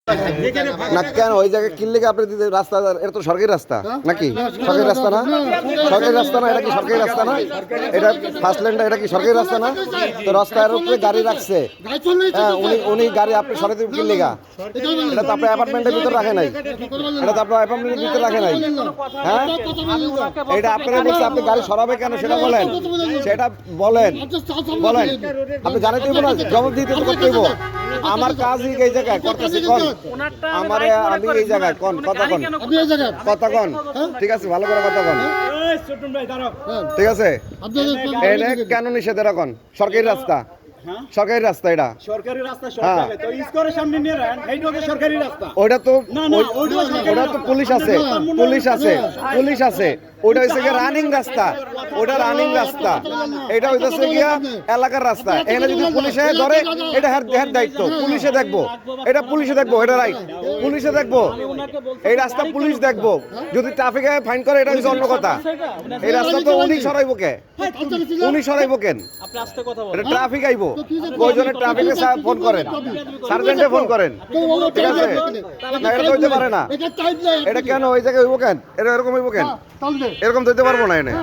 না কেন ওই জায়গায় কিনলে আপনি রাস্তা এটা তো সরকারি রাস্তা নাকি সরকারি রাস্তা না সরকারি রাস্তা না এটা কি সরকারি রাস্তা না এটা ফার্স্ট লেনটা এটা কি সরকারি রাস্তা না তো রাস্তার উপরে গাড়ি রাখছে হ্যাঁ উনি গাড়ি আপনি সরকারি কিনলে এটা তো আপনার অ্যাপার্টমেন্টের ভিতরে রাখে নাই এটা তো আপনার অ্যাপার্টমেন্টের ভিতরে রাখে নাই হ্যাঁ এটা আপনারা বলছে আপনি গাড়ি সরাবে কেন সেটা বলেন সেটা বলেন বলেন আপনি জানাই দেবো না জবাব দিতে করতে দেবো আমার কাজই এই জায়গায় করতেছি কোন আমার আমি এই জায়গায় কোন কথা কোন কথা কোন ঠিক আছে ভালো করে কথা কোন ঠিক আছে এনে কেন নিষেধ এরকম সরকারি রাস্তা সরকারি রাস্তা এটা সরকারি রাস্তা সরকারি তো স্কোরের সামনে নিয়ে রাখেন এইটা তো সরকারি রাস্তা ওটা তো ওটা তো পুলিশ আছে পুলিশ আছে ওটা হইছে কি রানিং রাস্তা ওটা রানিং রাস্তা এটা হইতাছে কি এলাকার রাস্তা এখানে যদি পুলিশে ধরে এটা হেড দায়িত্ব পুলিশে দেখবো এটা পুলিশে দেখবো এটা রাইট পুলিশে দেখবো এই রাস্তা পুলিশ দেখবো যদি ট্রাফিকে ফাইন করে এটা হচ্ছে অন্য কথা এই রাস্তা তো উনি সরাইবো কে উনি সরাইবো কেন এটা ট্রাফিক আইবো প্রয়োজনে ট্রাফিকে ফোন করেন সার্জেন্টে ফোন করেন ঠিক আছে না এটা হইতে পারে না এটা কেন ওই জায়গায় হইবো কেন এটা এরকম হইবো কেন এরকম দিতে পারবো না এনে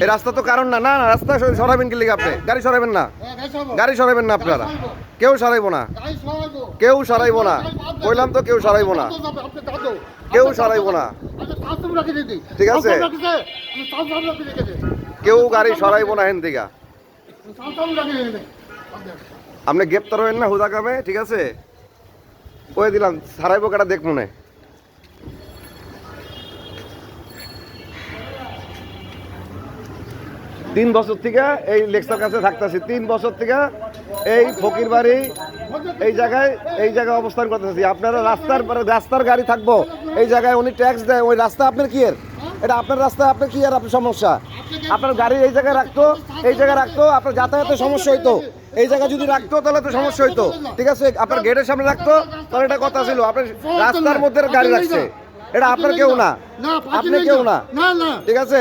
এই রাস্তা তো কারণ না না রাস্তা সরাবেন কি লিখে আপনি গাড়ি সরাবেন না গাড়ি সরাবেন না আপনারা কেউ সরাইবো না কেউ সরাইবো না বললাম তো কেউ সরাইবো না কেউ সরাইবো না ঠিক আছে কেউ গাড়ি সরাইবো না হেন থেকে আপনি গ্রেপ্তার হবেন না হুদা কামে ঠিক আছে ওই দিলাম সারাইবো কাটা দেখ মনে 3 বছর থেকে এই লেকচার কাছে থাকতেছি 3 বছর থেকে এই ফকির বাড়ি এই জায়গায় অবস্থান করতেছি আপনারা রাস্তার গাড়ি থাকবো এই জায়গায় উনি ট্যাক্স দেয় ওই রাস্তা আপনার কি এর এটা আপনার রাস্তা আপনার কি আর আপনার সমস্যা আপনার গাড়ি এই জায়গায় রাখতো আপনার যাতায়াতের সমস্যা হইতো এই জায়গায় যদি রাখতো তাহলে তো সমস্যা হইতো ঠিক আছে আপনার গেটের সামনে রাখতো তাহলে এটা কথা ছিল আপনার রাস্তার মধ্যে গাড়ি রাখছে এটা আপনার কেউ না আপনি কেউ না ঠিক আছে